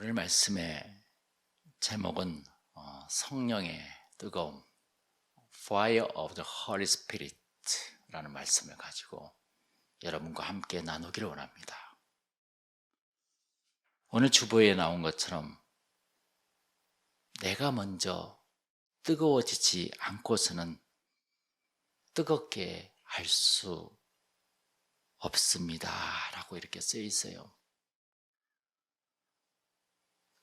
오늘 말씀의 제목은 성령의 뜨거움, Fire of the Holy Spirit 라는 말씀을 가지고 여러분과 함께 나누기를 원합니다. 오늘 주보에 나온 것처럼 내가 먼저 뜨거워지지 않고서는 뜨겁게 할 수 없습니다 라고 이렇게 쓰여 있어요.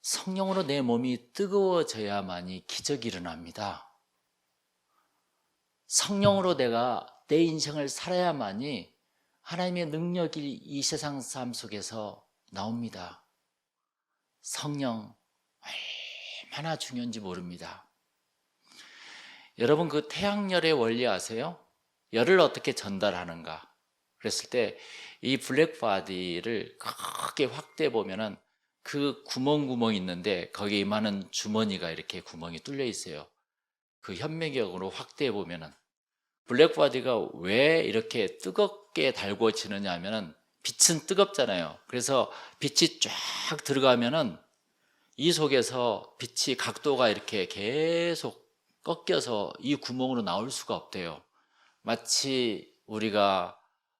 성령으로 내 몸이 뜨거워져야만이 기적이 일어납니다. 성령으로 내가 내 인생을 살아야만이 하나님의 능력이 이 세상 삶 속에서 나옵니다. 성령 얼마나 중요한지 모릅니다. 여러분, 그 태양열의 원리 아세요? 열을 어떻게 전달하는가? 그랬을 때 이 블랙바디를 크게 확대해 보면은 그 구멍이 있는데 거기에 많은 주머니가 이렇게 구멍이 뚫려 있어요. 그 현미경으로 확대해 보면은 블랙바디가 왜 이렇게 뜨겁게 달궈지느냐 하면은 빛은 뜨겁잖아요. 그래서 빛이 쫙 들어가면은 이 속에서 빛이 각도가 이렇게 계속 꺾여서 이 구멍으로 나올 수가 없대요. 마치 우리가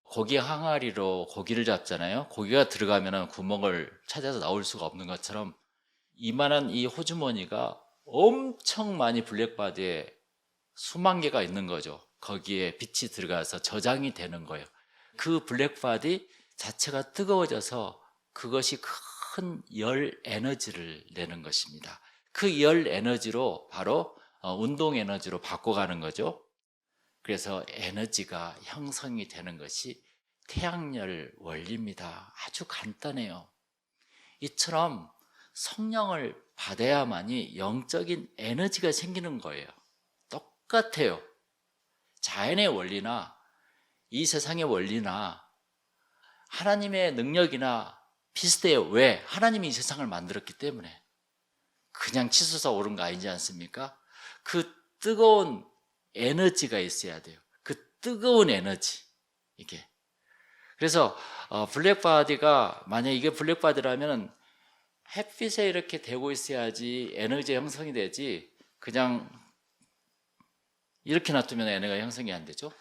고기 항아리로 고기를 잡잖아요. 고기가 들어가면 구멍을 찾아서 나올 수가 없는 것처럼 이만한 이 호주머니가 엄청 많이 블랙바디에 수만 개가 있는 거죠. 거기에 빛이 들어가서 저장이 되는 거예요. 그 블랙바디 자체가 뜨거워져서 그것이 큰 열 에너지를 내는 것입니다. 그 열 에너지로 바로 운동 에너지로 바꿔가는 거죠. 그래서 에너지가 형성이 되는 것이 태양열 원리입니다. 아주 간단해요. 이처럼 성령을 받아야만이 영적인 에너지가 생기는 거예요. 똑같아요. 자연의 원리나 이 세상의 원리나 하나님의 능력이나 비슷해요. 왜? 하나님이 이 세상을 만들었기 때문에. 그냥 치솟아 오른 거 아니지 않습니까? 그 뜨거운 에너지가 있어야 돼요. 그 뜨거운 에너지, 이게. 그래서 블랙바디가, 만약 이게 블랙바디라면 햇빛에 이렇게 대고 있어야지 에너지 형성이 되지, 그냥 이렇게 놔두면 에너지가 형성이 안 되죠.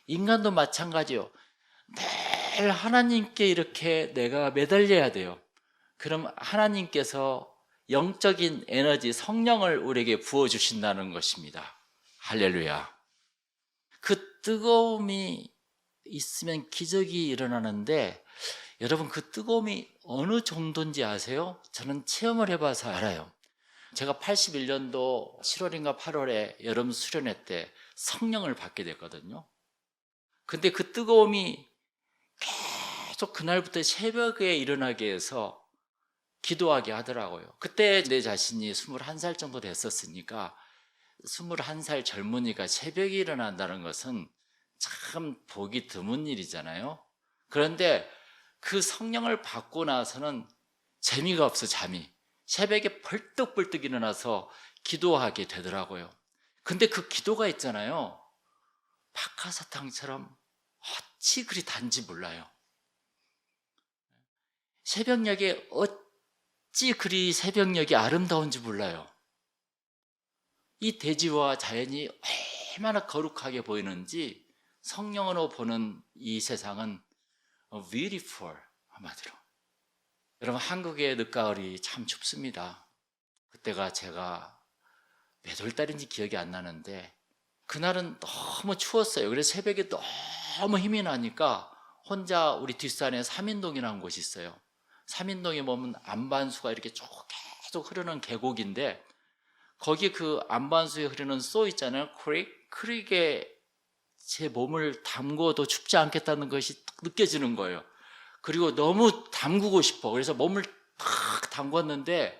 인간도 마찬가지요. 매일 하나님께 이렇게 내가 매달려야 돼요. 그럼 하나님께서 영적인 에너지, 성령을 우리에게 부어주신다는 것입니다. 할렐루야. 그 뜨거움이 있으면 기적이 일어나는데, 여러분, 그 뜨거움이 어느 정도인지 아세요? 저는 체험을 해봐서 알아요. 제가 81년도 7월인가 8월에 여름 수련회 때 성령을 받게 됐거든요. 근데 그 뜨거움이 계속 그날부터 새벽에 일어나게 해서 기도하게 하더라고요. 그때 내 자신이 21살 정도 됐었으니까 21살 젊은이가 새벽에 일어난다는 것은 참 보기 드문 일이잖아요. 그런데 그 성령을 받고 나서는 재미가 없어, 잠이. 새벽에 벌떡벌떡 일어나서 기도하게 되더라고요. 근데 그 기도가 있잖아요. 박하사탕처럼 어찌 그리 단지 몰라요. 새벽녘에 어찌 그리 새벽녘이 아름다운지 몰라요. 이 대지와 자연이 얼마나 거룩하게 보이는지 성령으로 보는 이 세상은 beautiful, 한마디로. 여러분, 한국의 늦가을이 참 춥습니다. 그때가 제가 몇 월달인지 기억이 안 나는데 그날은 너무 추웠어요. 그래서 새벽에 너무 힘이 나니까 혼자 우리 뒷산에 삼인동이라는 곳이 있어요. 삼인동에 보면 안반수가 이렇게 쭉 계속 흐르는 계곡인데 거기 그 안반수에 흐르는 쏘 있잖아요. 크릭에 제 몸을 담궈도 춥지 않겠다는 것이 느껴지는 거예요. 그리고 너무 담그고 싶어. 그래서 몸을 탁 담궜는데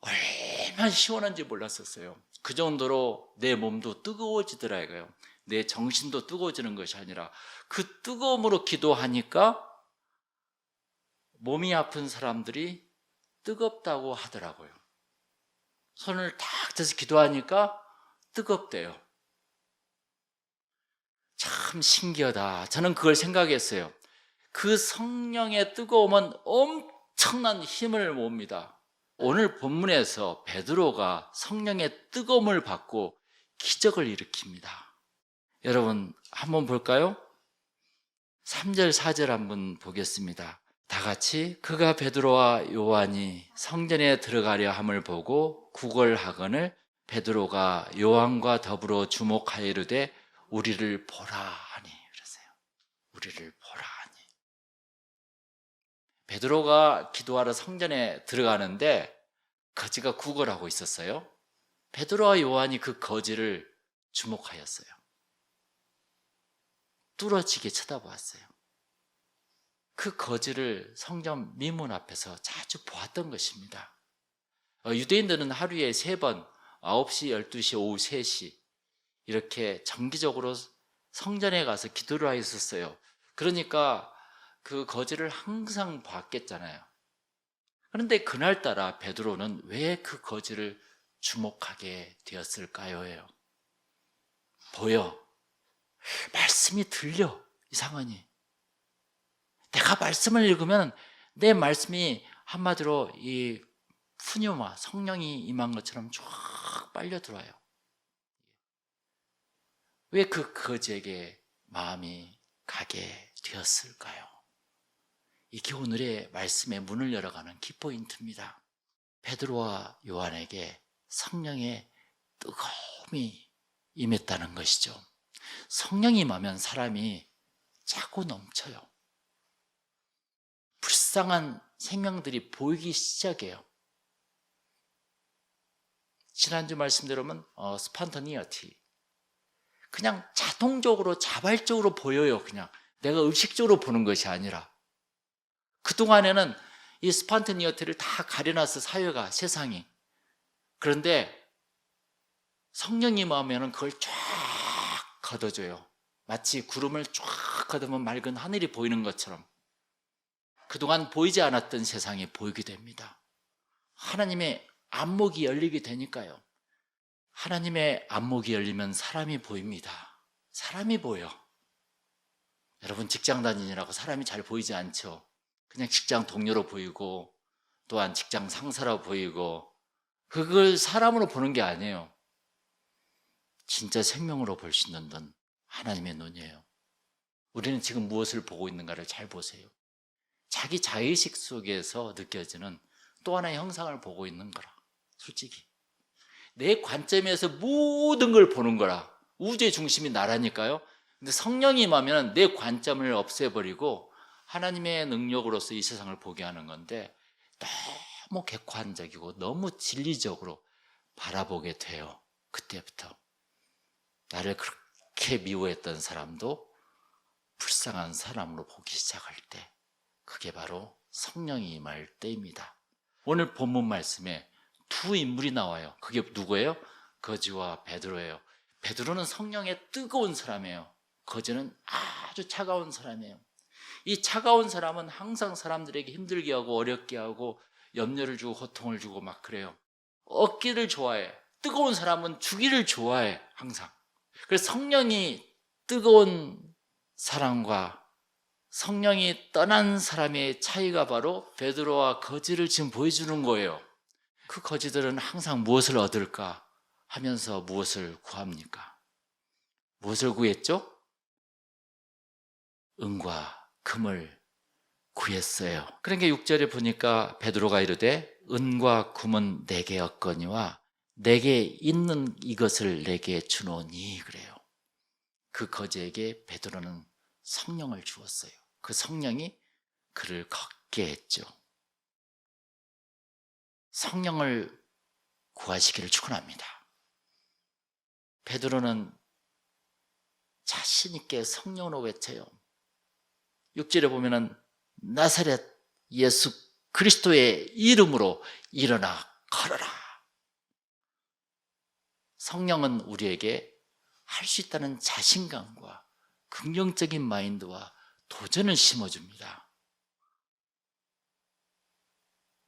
얼마나 시원한지 몰랐었어요. 그 정도로 내 몸도 뜨거워지더라고요. 내 정신도 뜨거워지는 것이 아니라 그 뜨거움으로 기도하니까 몸이 아픈 사람들이 뜨겁다고 하더라고요. 손을 탁 대서 기도하니까 뜨겁대요. 참 신기하다. 저는 그걸 생각했어요. 그 성령의 뜨거움은 엄청난 힘을 모읍니다. 오늘 본문에서 베드로가 성령의 뜨거움을 받고 기적을 일으킵니다. 여러분 한번 볼까요? 3절 4절 한번 보겠습니다. 다 같이 그가 베드로와 요한이 성전에 들어가려 함을 보고 구걸하거늘 베드로가 요한과 더불어 주목하여 이르되 우리를 보라 하니. 그러세요. 우리를 보라 하니. 베드로가 기도하러 성전에 들어가는데 거지가 구걸하고 있었어요. 베드로와 요한이 그 거지를 주목하였어요. 뚫어지게 쳐다보았어요. 그 거지를 성전 미문 앞에서 자주 보았던 것입니다. 유대인들은 하루에 3번 9시, 12시, 오후 3시 이렇게 정기적으로 성전에 가서 기도를 하였었어요. 그러니까 그 거지를 항상 봤겠잖아요. 그런데 그날따라 베드로는 왜 그 거지를 주목하게 되었을까요? 보여. 말씀이 들려. 이상하니. 내가 말씀을 읽으면 내 말씀이 한마디로 이 푸뉴마 성령이 임한 것처럼 쫙 빨려 들어와요. 왜 그 거지에게 마음이 가게 되었을까요? 이게 오늘의 말씀의 문을 열어가는 키포인트입니다. 베드로와 요한에게 성령의 뜨거움이 임했다는 것이죠. 성령이 임하면 사람이 차고 넘쳐요. 불쌍한 생명들이 보이기 시작해요. 지난주 말씀대로면 스판터니어티, 그냥 자동적으로 자발적으로 보여요. 그냥 내가 의식적으로 보는 것이 아니라. 그동안에는 이 스판터니어티를 다 가려놨어, 사회가, 세상이. 그런데 성령이 임하면 그걸 쫙 걷어줘요. 마치 구름을 쫙 걷으면 맑은 하늘이 보이는 것처럼 그동안 보이지 않았던 세상이 보이게 됩니다. 하나님의 안목이 열리게 되니까요. 하나님의 안목이 열리면 사람이 보입니다. 사람이 보여. 여러분 직장 다니느라고 사람이 잘 보이지 않죠? 그냥 직장 동료로 보이고 또한 직장 상사로 보이고, 그걸 사람으로 보는 게 아니에요. 진짜 생명으로 볼 수 있는 눈, 하나님의 눈이에요. 우리는 지금 무엇을 보고 있는가를 잘 보세요. 자기 자의식 속에서 느껴지는 또 하나의 형상을 보고 있는 거라. 솔직히 내 관점에서 모든 걸 보는 거라. 우주의 중심이 나라니까요. 근데 성령이 임하면 내 관점을 없애버리고 하나님의 능력으로서 이 세상을 보게 하는 건데, 너무 객관적이고 너무 진리적으로 바라보게 돼요. 그때부터 나를 그렇게 미워했던 사람도 불쌍한 사람으로 보기 시작할 때, 그게 바로 성령이 임할 때입니다. 오늘 본문 말씀에 두 인물이 나와요. 그게 누구예요? 거지와 베드로예요. 베드로는 성령의 뜨거운 사람이에요. 거지는 아주 차가운 사람이에요. 이 차가운 사람은 항상 사람들에게 힘들게 하고 어렵게 하고 염려를 주고 고통을 주고 막 그래요. 얻기를 좋아해. 뜨거운 사람은 주기를 좋아해, 항상. 그래서 성령이 뜨거운 사람과 성령이 떠난 사람의 차이가 바로 베드로와 거지를 지금 보여주는 거예요. 그 거지들은 항상 무엇을 얻을까 하면서 무엇을 구합니까? 무엇을 구했죠? 은과 금을 구했어요. 그러니까 6절에 보니까 베드로가 이르되 은과 금은 내게 없거니와 내게 있는 이것을 내게 주노니, 그래요. 그 거지에게 베드로는 성령을 주었어요. 그 성령이 그를 걷게 했죠. 성령을 구하시기를 축원합니다. 베드로는 자신 있게 성령으로 외쳐요. 6절에 보면은 나사렛 예수 그리스도의 이름으로 일어나 걸어라. 성령은 우리에게 할 수 있다는 자신감과 긍정적인 마인드와 도전을 심어줍니다.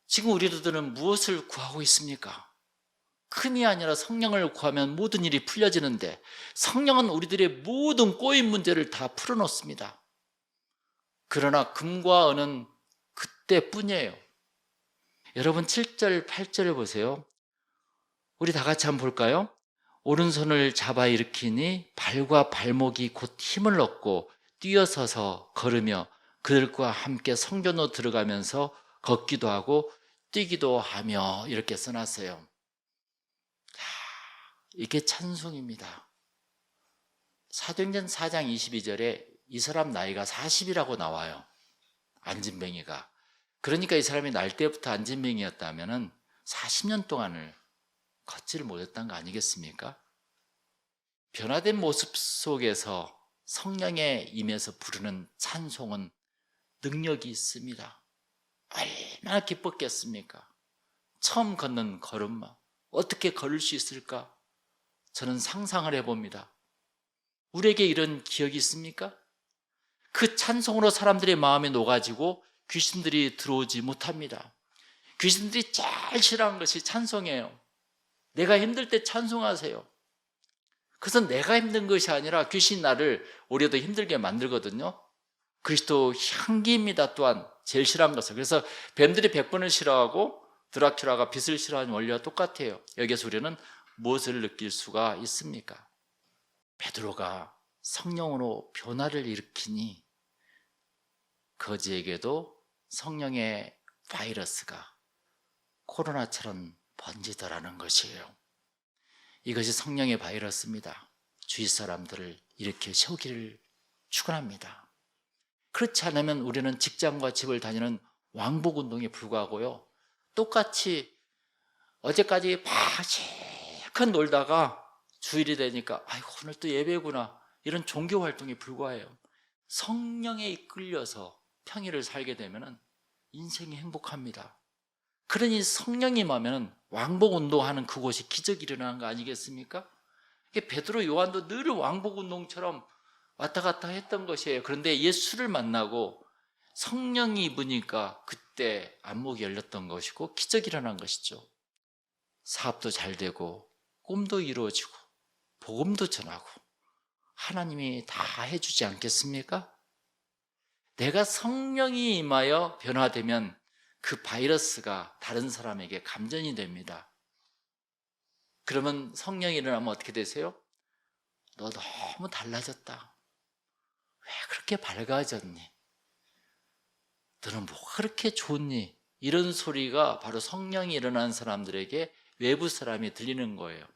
지금 우리들은 무엇을 구하고 있습니까? 금이 아니라 성령을 구하면 모든 일이 풀려지는데, 성령은 우리들의 모든 꼬인 문제를 다 풀어놓습니다. 그러나 금과 은은 그때뿐이에요. 여러분 7절, 8절을 보세요. 우리 다 같이 한번 볼까요? 오른손을 잡아 일으키니 발과 발목이 곧 힘을 얻고 뛰어서서 걸으며 그들과 함께 성전으로 들어가면서 걷기도 하고 뛰기도 하며 이렇게 써놨어요. 이게 찬송입니다. 사도행전 4장 22절에 이 사람 나이가 40이라고 나와요. 안진뱅이가. 그러니까 이 사람이 날 때부터 안진뱅이였다면 40년 동안을 걷지를 못했던 거 아니겠습니까? 변화된 모습 속에서 성령에 임해서 부르는 찬송은 능력이 있습니다. 얼마나 기뻤겠습니까? 처음 걷는 걸음마 어떻게 걸을 수 있을까? 저는 상상을 해봅니다. 우리에게 이런 기억이 있습니까? 그 찬송으로 사람들의 마음이 녹아지고 귀신들이 들어오지 못합니다. 귀신들이 제일 싫어하는 것이 찬송이에요. 내가 힘들 때 찬송하세요. 그래서 내가 힘든 것이 아니라 귀신 나를 오히려 더 힘들게 만들거든요. 그리스도 향기입니다. 또한 제일 싫어하는 것은. 그래서 뱀들이 100번을 싫어하고 드라큘라가 빛을 싫어하는 원리와 똑같아요. 여기서 우리는 무엇을 느낄 수가 있습니까? 베드로가 성령으로 변화를 일으키니 거지에게도 성령의 바이러스가 코로나처럼 번지더라는 것이에요. 이것이 성령의 바이러스입니다. 주위 사람들을 이렇게 세우기를 축원합니다. 그렇지 않으면 우리는 직장과 집을 다니는 왕복운동에 불과하고요. 똑같이 어제까지 실컷 놀다가 주일이 되니까 아이고 오늘 또 예배구나 이런 종교활동에 불과해요. 성령에 이끌려서 평일을 살게 되면 인생이 행복합니다. 그러니 성령이 임하면 왕복운동하는 그곳이 기적이 일어나는 거 아니겠습니까? 베드로 요한도 늘 왕복운동처럼 왔다 갔다 했던 것이에요. 그런데 예수를 만나고 성령이 입으니까 그때 안목이 열렸던 것이고 기적이 일어난 것이죠. 사업도 잘 되고 꿈도 이루어지고 복음도 전하고 하나님이 다 해주지 않겠습니까? 내가 성령이 임하여 변화되면 그 바이러스가 다른 사람에게 감전이 됩니다. 그러면 성령이 일어나면 어떻게 되세요? 너 너무 달라졌다. 왜 그렇게 밝아졌니? 너는 뭐가 그렇게 좋니? 이런 소리가 바로 성령이 일어난 사람들에게 외부 사람이 들리는 거예요.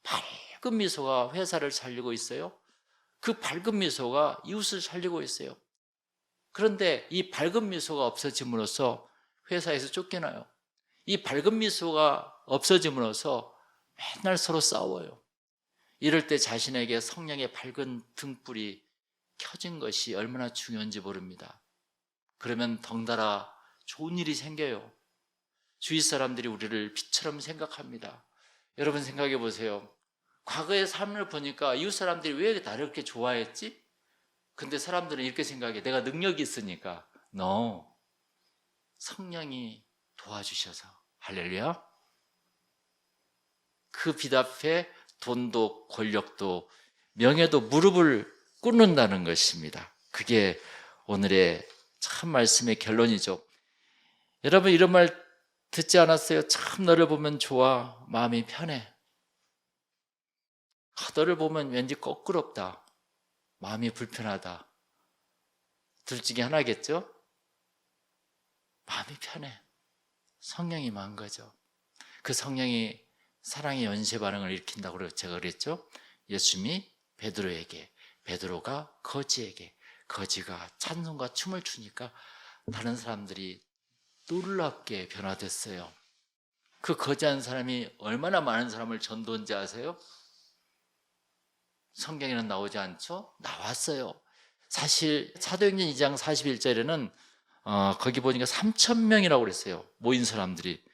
밝은 미소가 회사를 살리고 있어요. 그 밝은 미소가 이웃을 살리고 있어요. 그런데 이 밝은 미소가 없어짐으로써 회사에서 쫓겨나요. 이 밝은 미소가 없어짐으로써 맨날 서로 싸워요. 이럴 때 자신에게 성령의 밝은 등불이 켜진 것이 얼마나 중요한지 모릅니다. 그러면 덩달아 좋은 일이 생겨요. 주위 사람들이 우리를 빛처럼 생각합니다. 여러분 생각해 보세요. 과거의 삶을 보니까 이웃 사람들이 왜 나를 그렇게 좋아했지? 근데 사람들은 이렇게 생각해. 내가 능력이 있으니까. No. 성령이 도와주셔서. 할렐루야. 그 빛 앞에 돈도 권력도 명예도 무릎을 꿇는다는 것입니다. 그게 오늘의 참 말씀의 결론이죠. 여러분 이런 말 듣지 않았어요? 참 너를 보면 좋아. 마음이 편해. 너를 보면 왠지 거꾸럽다. 마음이 불편하다. 둘 중에 하나겠죠? 마음이 편해. 성령이 임한 거죠. 그 성령이 사랑의 연쇄 반응을 일으킨다고 제가 그랬죠? 예수님이 베드로에게, 베드로가 거지에게, 거지가 찬송과 춤을 추니까 다른 사람들이 놀랍게 변화됐어요. 그 거지한 사람이 얼마나 많은 사람을 전도한지 아세요? 성경에는 나오지 않죠? 나왔어요. 사실 사도행전 2장 41절에는 거기 보니까 3,000명이라고 그랬어요. 모인 사람들이.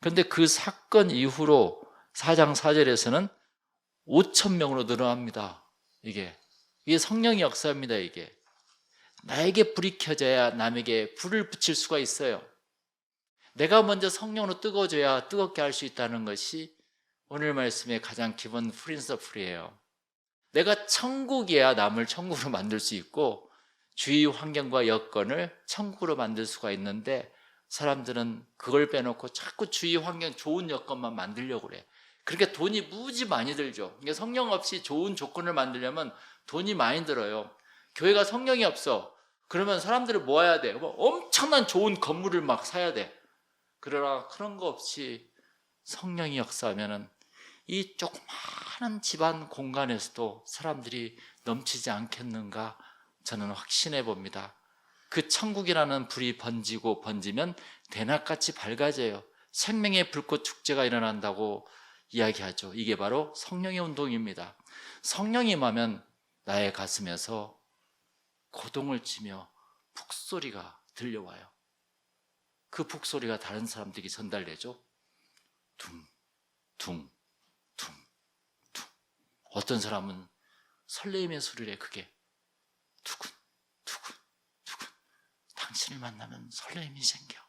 그런데 그 사건 이후로 4장 4절에서는 5,000명으로 늘어납니다. 이게 성령의 역사입니다. 이게 나에게 불이 켜져야 남에게 불을 붙일 수가 있어요. 내가 먼저 성령으로 뜨거워져야 뜨겁게 할 수 있다는 것이 오늘 말씀의 가장 기본 프린서플이에요. 내가 천국이야 남을 천국으로 만들 수 있고 주위 환경과 여건을 천국으로 만들 수가 있는데 사람들은 그걸 빼놓고 자꾸 주위 환경 좋은 여건만 만들려고 그래. 그러니까 돈이 무지 많이 들죠. 그러니까 성령 없이 좋은 조건을 만들려면 돈이 많이 들어요. 교회가 성령이 없어. 그러면 사람들을 모아야 돼. 뭐 엄청난 좋은 건물을 막 사야 돼. 그러나 그런 거 없이 성령이 역사하면은 이 조그마한 집안 공간에서도 사람들이 넘치지 않겠는가 저는 확신해 봅니다. 그 천국이라는 불이 번지고 번지면 대낮같이 밝아져요. 생명의 불꽃 축제가 일어난다고 이야기하죠. 이게 바로 성령의 운동입니다. 성령이 임하면 나의 가슴에서 고동을 치며 북소리가 들려와요. 그 북소리가 다른 사람들에게 전달되죠. 둥, 둥, 둥, 둥. 어떤 사람은 설레임의 소리를 해. 그게 두근, 두근, 두근. 당신을 만나면 설레임이 생겨.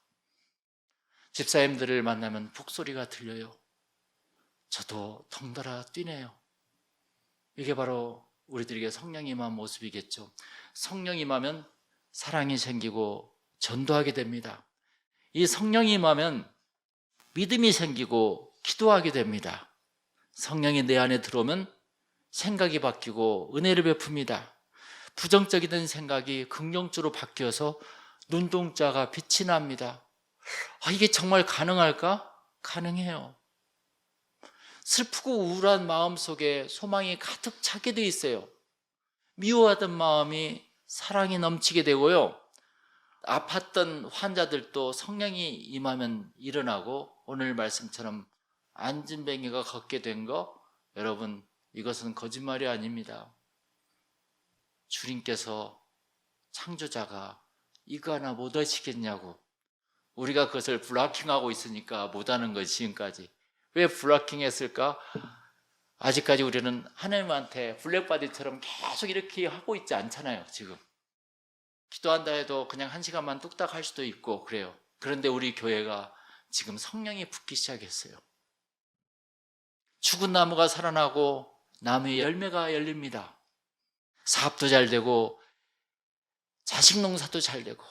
집사님들을 만나면 북소리가 들려요. 저도 덩달아 뛰네요. 이게 바로 우리들에게 성령이 임한 모습이겠죠. 성령이 임하면 사랑이 생기고 전도하게 됩니다. 이 성령이 임하면 믿음이 생기고 기도하게 됩니다. 성령이 내 안에 들어오면 생각이 바뀌고 은혜를 베풉니다. 부정적이던 생각이 긍정적으로 바뀌어서 눈동자가 빛이 납니다. 이게 정말 가능할까? 가능해요. 슬프고 우울한 마음 속에 소망이 가득 차게 돼 있어요. 미워하던 마음이 사랑이 넘치게 되고요. 아팠던 환자들도 성령이 임하면 일어나고 오늘 말씀처럼 안진뱅이가 걷게 된 거 여러분 이것은 거짓말이 아닙니다. 주님께서 창조자가 이거 하나 못 하시겠냐고 우리가 그것을 블락킹하고 있으니까 못하는 거지 지금까지. 왜 블락킹했을까? 아직까지 우리는 하나님한테 블랙바디처럼 계속 이렇게 하고 있지 않잖아요. 지금 기도한다 해도 그냥 1시간만 뚝딱 할 수도 있고 그래요. 그런데 우리 교회가 지금 성령이 붓기 시작했어요. 죽은 나무가 살아나고 나무에 열매가 열립니다. 사업도 잘 되고 자식 농사도 잘 되고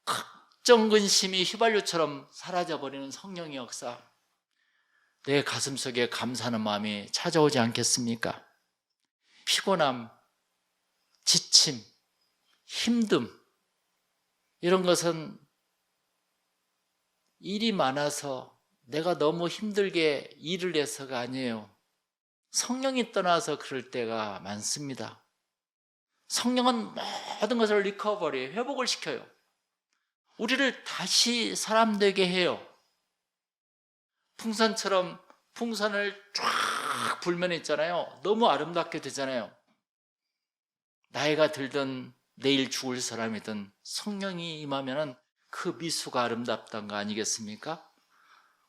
걱정 근심이 휘발유처럼 사라져버리는 성령의 역사. 내 가슴속에 감사하는 마음이 찾아오지 않겠습니까? 피곤함, 지침, 힘듦 이런 것은 일이 많아서 내가 너무 힘들게 일을 해서가 아니에요. 성령이 떠나서 그럴 때가 많습니다. 성령은 모든 것을 리커버리, 회복을 시켜요. 우리를 다시 사람 되게 해요. 풍선처럼 풍선을 쫙 불면 있잖아요. 너무 아름답게 되잖아요. 나이가 들든 내일 죽을 사람이든 성령이 임하면 그 미소가 아름답다는 거 아니겠습니까?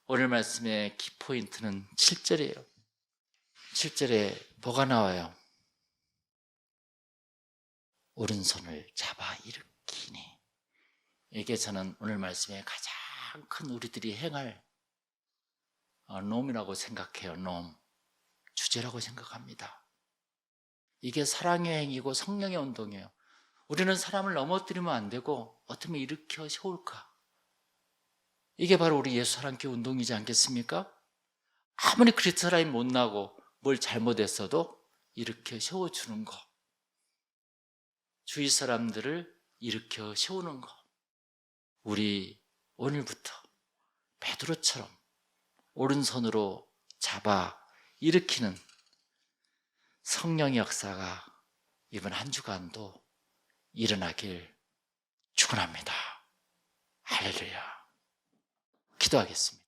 오늘 말씀의 키포인트는 7절이에요. 7절에 뭐가 나와요? 오른손을 잡아 일으키니. 이게 저는 오늘 말씀의 가장 큰 우리들이 행할 놈이라고 생각해요. 놈. 주제라고 생각합니다. 이게 사랑의 행위고 성령의 운동이에요. 우리는 사람을 넘어뜨리면 안 되고 어떻게 일으켜 세울까? 이게 바로 우리 예수 사랑교회 운동이지 않겠습니까? 아무리 그리스도 사람이 못나고 뭘 잘못했어도 일으켜 세워주는 거. 주위 사람들을 일으켜 세우는 거. 우리 오늘부터 베드로처럼 오른손으로 잡아 일으키는 성령의 역사가 이번 한 주간도 일어나길 축원합니다. 할렐루야. 기도하겠습니다.